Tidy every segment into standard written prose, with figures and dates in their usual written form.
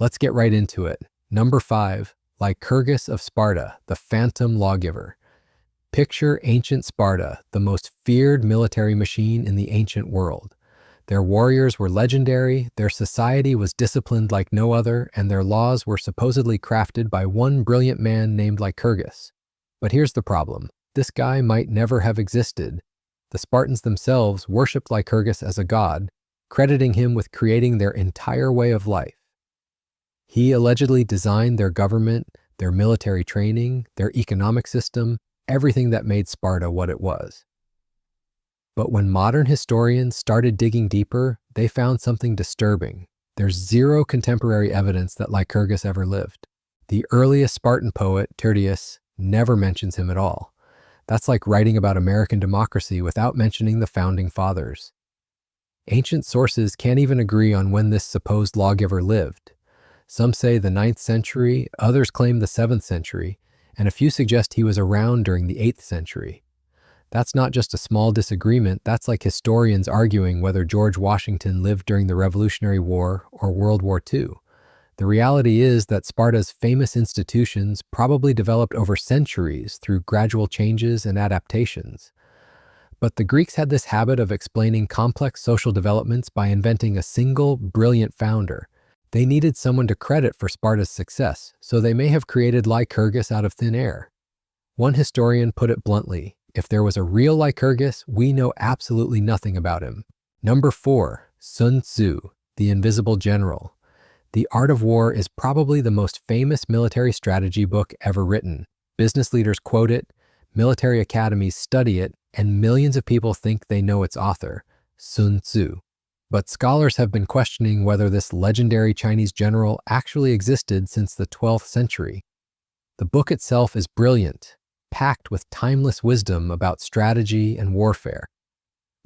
Let's get right into it. Number 5, Lycurgus of Sparta, the phantom lawgiver. Picture ancient Sparta, the most feared military machine in the ancient world. Their warriors were legendary, their society was disciplined like no other, and their laws were supposedly crafted by one brilliant man named Lycurgus. But here's the problem. This guy might never have existed. The Spartans themselves worshipped Lycurgus as a god, crediting him with creating their entire way of life. He allegedly designed their government, their military training, their economic system, everything that made Sparta what it was. But when modern historians started digging deeper, they found something disturbing. There's zero contemporary evidence that Lycurgus ever lived. The earliest Spartan poet, Tertius, never mentions him at all. That's like writing about American democracy without mentioning the founding fathers. Ancient sources can't even agree on when this supposed lawgiver lived. Some say the 9th century, others claim the 7th century, and a few suggest he was around during the 8th century. That's not just a small disagreement, that's like historians arguing whether George Washington lived during the Revolutionary War or World War II. The reality is that Sparta's famous institutions probably developed over centuries through gradual changes and adaptations. But the Greeks had this habit of explaining complex social developments by inventing a single, brilliant founder. They needed someone to credit for Sparta's success, so they may have created Lycurgus out of thin air. One historian put it bluntly, if there was a real Lycurgus, we know absolutely nothing about him. Number 4, Sun Tzu, the Invisible General. The Art of War is probably the most famous military strategy book ever written. Business leaders quote it, military academies study it, and millions of people think they know its author, Sun Tzu. But scholars have been questioning whether this legendary Chinese general actually existed since the 12th century. The book itself is brilliant, packed with timeless wisdom about strategy and warfare.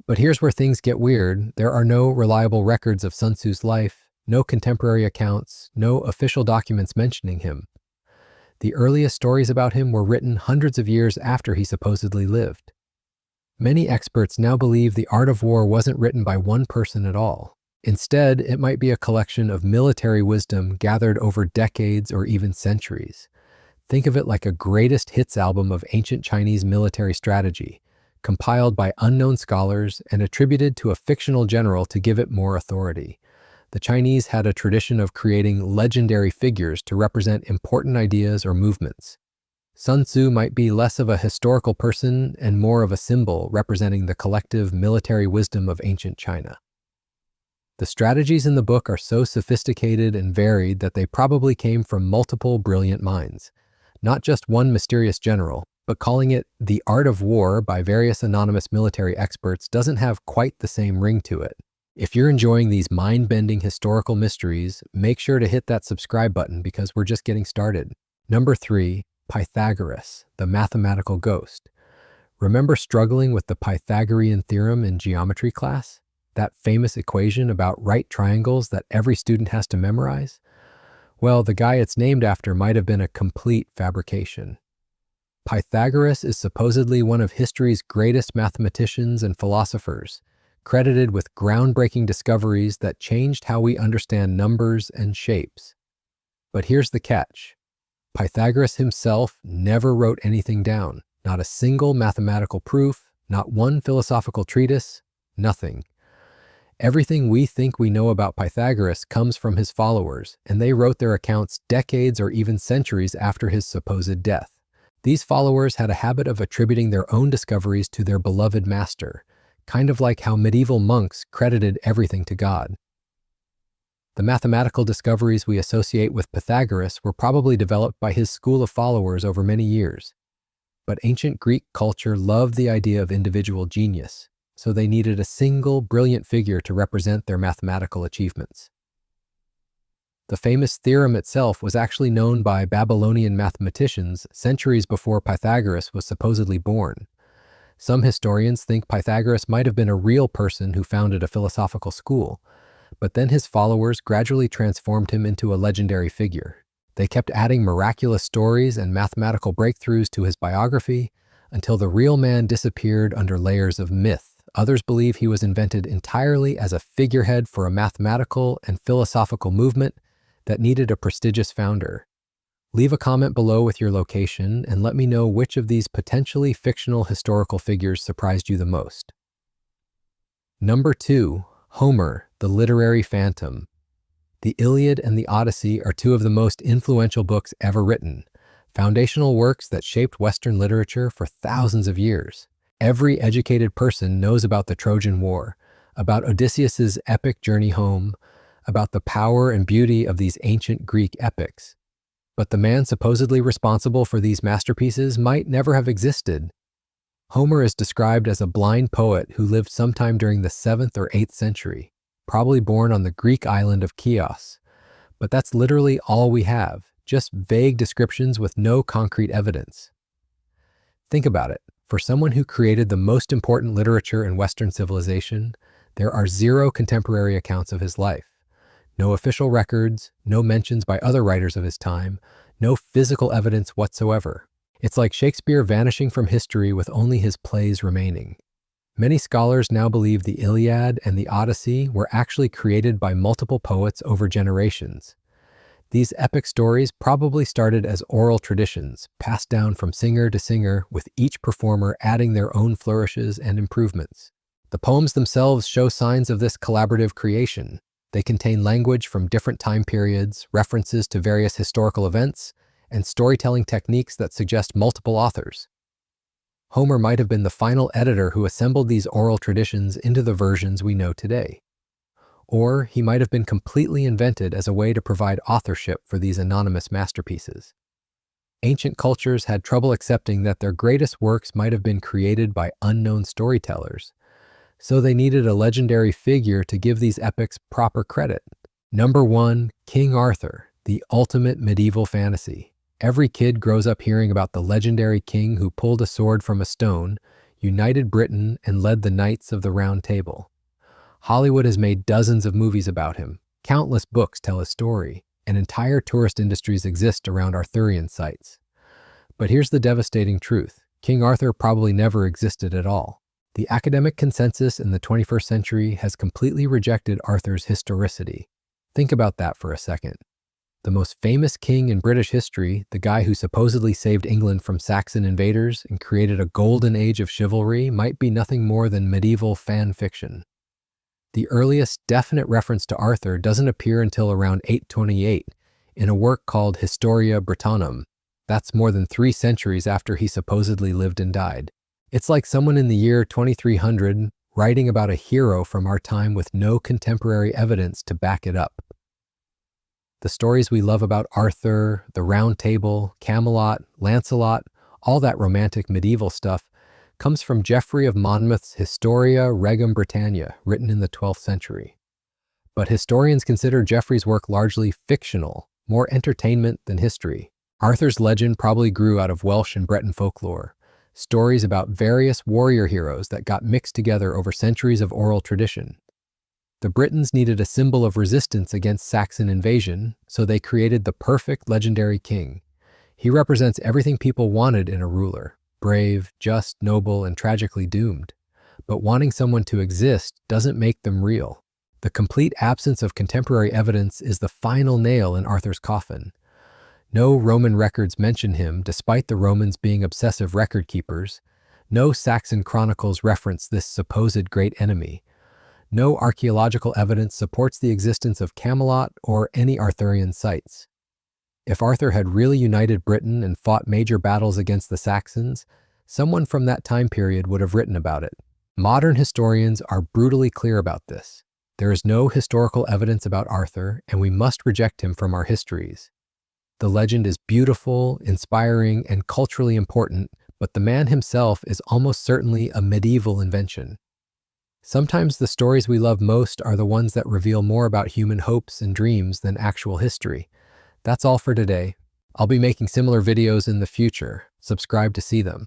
But here's where things get weird. There are no reliable records of Sun Tzu's life, no contemporary accounts, no official documents mentioning him. The earliest stories about him were written hundreds of years after he supposedly lived. Many experts now believe the Art of War wasn't written by one person at all. Instead, it might be a collection of military wisdom gathered over decades or even centuries. Think of it like a greatest hits album of ancient Chinese military strategy, compiled by unknown scholars and attributed to a fictional general to give it more authority. The Chinese had a tradition of creating legendary figures to represent important ideas or movements. Sun Tzu might be less of a historical person and more of a symbol representing the collective military wisdom of ancient China. The strategies in the book are so sophisticated and varied that they probably came from multiple brilliant minds. Not just one mysterious general, but calling it the Art of War by various anonymous military experts doesn't have quite the same ring to it. If you're enjoying these mind-bending historical mysteries, make sure to hit that subscribe button because we're just getting started. Number 3, Pythagoras, the mathematical ghost. Remember struggling with the Pythagorean theorem in geometry class? That famous equation about right triangles that every student has to memorize? Well, the guy it's named after might have been a complete fabrication. Pythagoras is supposedly one of history's greatest mathematicians and philosophers, credited with groundbreaking discoveries that changed how we understand numbers and shapes. But here's the catch. Pythagoras himself never wrote anything down, not a single mathematical proof, not one philosophical treatise, nothing. Everything we think we know about Pythagoras comes from his followers, and they wrote their accounts decades or even centuries after his supposed death. These followers had a habit of attributing their own discoveries to their beloved master, kind of like how medieval monks credited everything to God. The mathematical discoveries we associate with Pythagoras were probably developed by his school of followers over many years. But ancient Greek culture loved the idea of individual genius, so they needed a single, brilliant figure to represent their mathematical achievements. The famous theorem itself was actually known by Babylonian mathematicians centuries before Pythagoras was supposedly born. Some historians think Pythagoras might have been a real person who founded a philosophical school, but then his followers gradually transformed him into a legendary figure. They kept adding miraculous stories and mathematical breakthroughs to his biography until the real man disappeared under layers of myth. Others believe he was invented entirely as a figurehead for a mathematical and philosophical movement that needed a prestigious founder? Leave a comment below with your location and let me know which of these potentially fictional historical figures surprised you the most. Number 2. Homer, the literary phantom. The Iliad and the Odyssey are two of the most influential books ever written, foundational works that shaped Western literature for thousands of years. Every educated person knows about the Trojan War, about Odysseus's epic journey home, about the power and beauty of these ancient Greek epics. But the man supposedly responsible for these masterpieces might never have existed. Homer is described as a blind poet who lived sometime during the 7th or 8th century, probably born on the Greek island of Chios. But that's literally all we have, just vague descriptions with no concrete evidence. Think about it. For someone who created the most important literature in Western civilization, there are 0 contemporary accounts of his life. No official records, no mentions by other writers of his time, no physical evidence whatsoever. It's like Shakespeare vanishing from history with only his plays remaining. Many scholars now believe the Iliad and the Odyssey were actually created by multiple poets over generations. These epic stories probably started as oral traditions, passed down from singer to singer, with each performer adding their own flourishes and improvements. The poems themselves show signs of this collaborative creation. They contain language from different time periods, references to various historical events, and storytelling techniques that suggest multiple authors. Homer might have been the final editor who assembled these oral traditions into the versions we know today. Or he might have been completely invented as a way to provide authorship for these anonymous masterpieces. Ancient cultures had trouble accepting that their greatest works might have been created by unknown storytellers, so they needed a legendary figure to give these epics proper credit. Number 1. King Arthur, the ultimate medieval fantasy. Every kid grows up hearing about the legendary king who pulled a sword from a stone, united Britain, and led the Knights of the Round Table. Hollywood has made dozens of movies about him. Countless books tell his story, and entire tourist industries exist around Arthurian sites. But here's the devastating truth. King Arthur probably never existed at all. The academic consensus in the 21st century has completely rejected Arthur's historicity. Think about that for a second. The most famous king in British history, the guy who supposedly saved England from Saxon invaders and created a golden age of chivalry, might be nothing more than medieval fan fiction. The earliest definite reference to Arthur doesn't appear until around 828 in a work called Historia Brittonum. That's more than 3 centuries after he supposedly lived and died. It's like someone in the year 2300 writing about a hero from our time with no contemporary evidence to back it up. The stories we love about Arthur, the Round Table, Camelot, Lancelot, all that romantic medieval stuff comes from Geoffrey of Monmouth's Historia Regum Britannia, written in the 12th century. But historians consider Geoffrey's work largely fictional, more entertainment than history. Arthur's legend probably grew out of Welsh and Breton folklore, stories about various warrior heroes that got mixed together over centuries of oral tradition. The Britons needed a symbol of resistance against Saxon invasion, so they created the perfect legendary king. He represents everything people wanted in a ruler: brave, just, noble, and tragically doomed. But wanting someone to exist doesn't make them real. The complete absence of contemporary evidence is the final nail in Arthur's coffin. No Roman records mention him, despite the Romans being obsessive record keepers. No Saxon chronicles reference this supposed great enemy. No archaeological evidence supports the existence of Camelot or any Arthurian sites. If Arthur had really united Britain and fought major battles against the Saxons, someone from that time period would have written about it. Modern historians are brutally clear about this. There is no historical evidence about Arthur, and we must reject him from our histories. The legend is beautiful, inspiring, and culturally important, but the man himself is almost certainly a medieval invention. Sometimes the stories we love most are the ones that reveal more about human hopes and dreams than actual history. That's all for today. I'll be making similar videos in the future. Subscribe to see them.